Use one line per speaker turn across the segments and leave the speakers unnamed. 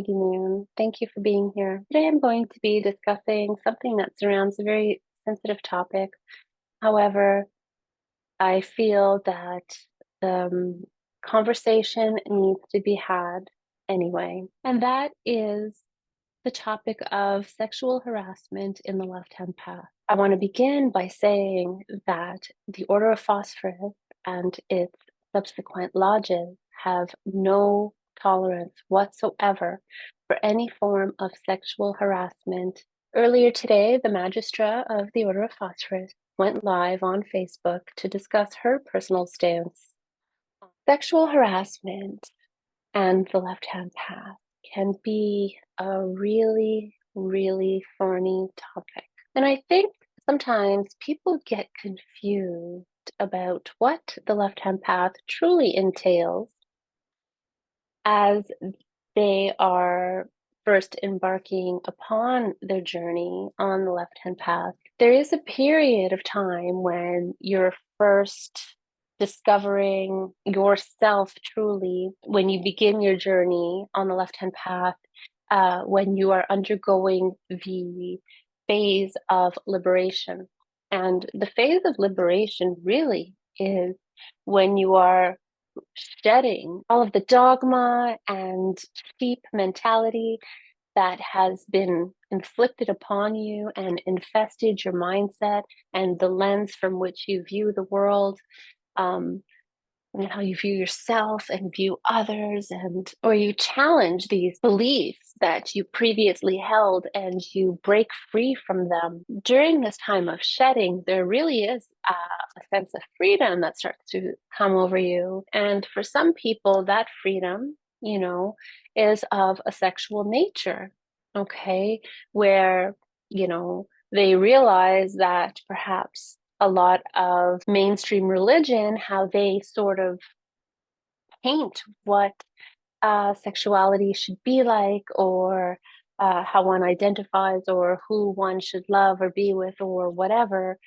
Maggie Moon. Thank you for being here. Today I'm going to be discussing something that surrounds a very sensitive topic. However, I feel that the conversation needs to be had anyway, and that is the topic of sexual harassment in the left-hand path. I want to begin by saying that the Order of Phosphorus and its subsequent lodges have no tolerance whatsoever for any form of sexual harassment. Earlier today, the Magistra of the Order of Phosphorus went live on Facebook to discuss her personal stance. Sexual harassment and the left-hand path can be a really, really thorny topic. And I think sometimes people get confused about what the left-hand path truly entails as they are first embarking upon their journey on the left-hand path. There is a period of time when you're first discovering yourself truly, when you begin your journey on the left-hand path, when you are undergoing the phase of liberation. And the phase of liberation really is when you are shedding all of the dogma and sheep mentality that has been inflicted upon you and infested your mindset and the lens from which you view the world, and how you view yourself and view others, and or you challenge these beliefs that you previously held and you break free from them. During this time of shedding, there really is a sense of freedom that starts to come over you. And for some people, that freedom, is of a sexual nature, okay, where, they realize that perhaps a lot of mainstream religion, how they sort of paint what sexuality should be like, or how one identifies, or who one should love or be with, or whatever.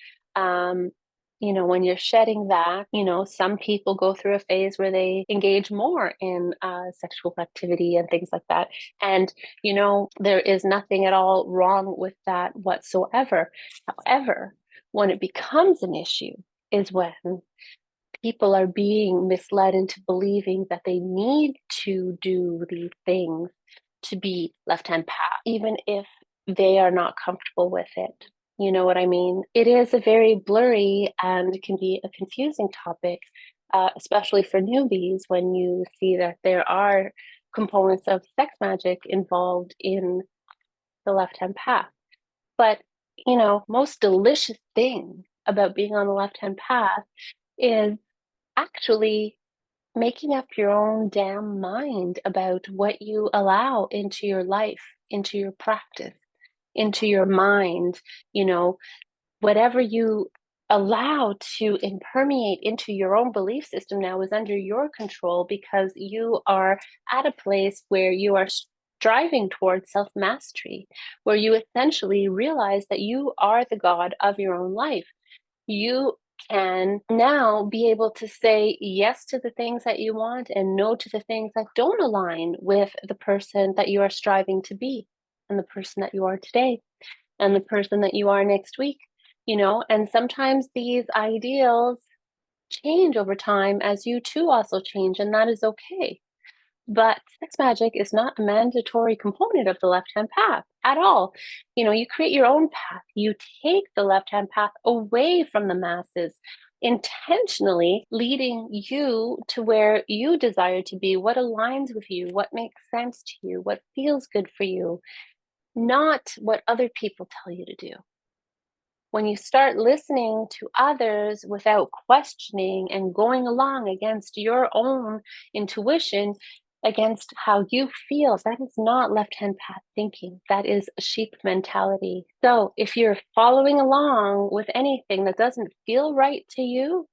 When you're shedding that, some people go through a phase where they engage more in sexual activity and things like that. And, there is nothing at all wrong with that whatsoever. However, when it becomes an issue is when people are being misled into believing that they need to do these things to be left-hand path, even if they are not comfortable with it. You know what I mean? It is a very blurry and can be a confusing topic, especially for newbies when you see that there are components of sex magic involved in the left-hand path. But, most delicious thing about being on the left-hand path is actually making up your own damn mind about what you allow into your life, into your practice, into your mind, whatever you allow to impermeate into your own belief system now is under your control, because you are at a place where you are striving towards self-mastery, where you essentially realize that you are the god of your own life. You can now be able to say yes to the things that you want and no to the things that don't align with the person that you are striving to be, and the person that you are today, and the person that you are next week, and sometimes these ideals change over time as you too also change, and that is okay. But sex magic is not a mandatory component of the left-hand path at all. You create your own path. You take the left-hand path away from the masses, intentionally leading you to where you desire to be, what aligns with you, what makes sense to you, what feels good for you, not what other people tell you to do. When you start listening to others without questioning and going along against your own intuition, against how you feel, that is not left-hand path thinking. That is a sheep mentality. So if you're following along with anything that doesn't feel right to you,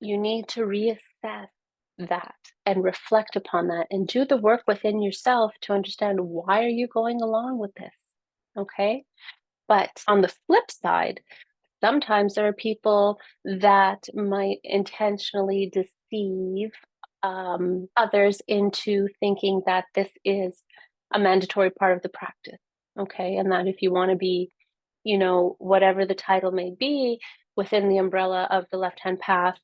you need to reassess that and reflect upon that and do the work within yourself to understand, why are you going along with this? Okay? But on the flip side, sometimes there are people that might intentionally deceive others into thinking that this is a mandatory part of the practice. Okay. And that if you want to be, whatever the title may be within the umbrella of the left hand path,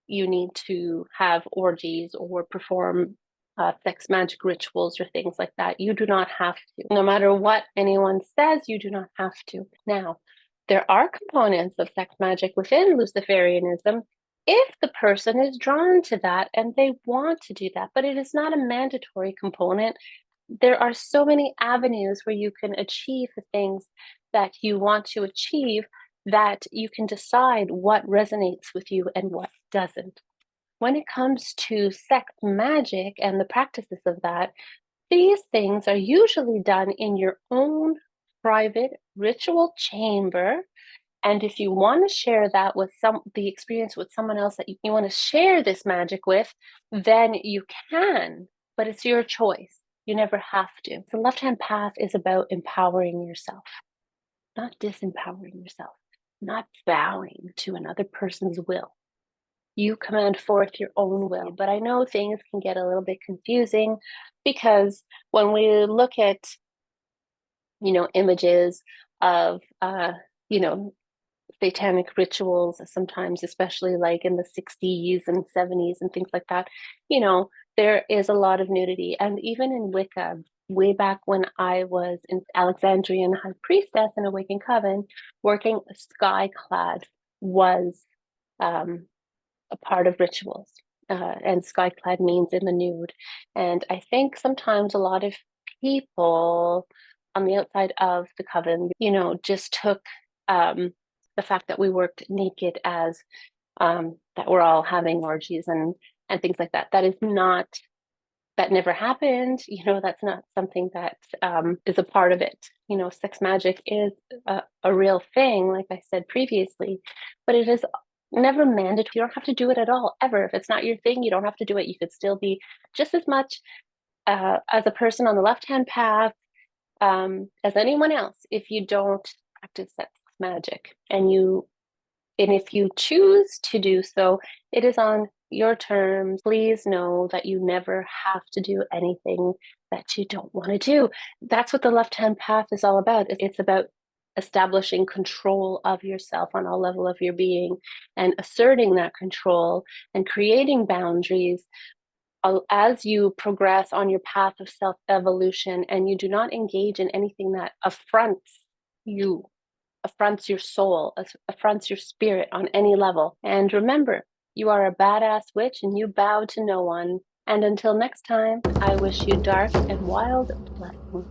you need to have orgies or perform sex magic rituals or things like that. You do not have to. No matter what anyone says, you do not have to. Now, there are components of sex magic within Luciferianism if the person is drawn to that and they want to do that, but it is not a mandatory component. There are so many avenues where you can achieve the things that you want to achieve that you can decide what resonates with you and what doesn't. When it comes to sex magic and the practices of that, these things are usually done in your own private ritual chamber. And if you want to share that with the experience with someone else that you want to share this magic with, then you can, but it's your choice. You never have to. The left-hand path is about empowering yourself, not disempowering yourself, not bowing to another person's will. You command forth your own will. But I know things can get a little bit confusing because when we look at, images of, satanic rituals, sometimes, especially like in the 60s and 70s and things like that, there is a lot of nudity. And even in Wicca, way back when I was in Alexandrian High Priestess in a Wiccan Coven, working sky clad was a part of rituals. And sky clad means in the nude. And I think sometimes a lot of people on the outside of the coven, just took the fact that we worked naked as that we're all having orgies and things like that. That is not, that never happened. That's not something that is a part of it. Sex magic is a real thing, like I said previously, but it is never mandatory. You don't have to do it at all, ever. If it's not your thing, you don't have to do it. You could still be just as much as a person on the left-hand path as anyone else if you don't practice sex magic. And if you choose to do so, it is on your terms. Please know that you never have to do anything that you don't want to do. That's what the left-hand path is all about. It's about establishing control of yourself on all level of your being and asserting that control and creating boundaries as you progress on your path of self-evolution, and you do not engage in anything that affronts you, affronts your soul, affronts your spirit on any level. And remember, you are a badass witch and you bow to no one. And until next time, I wish you dark and wild blessings.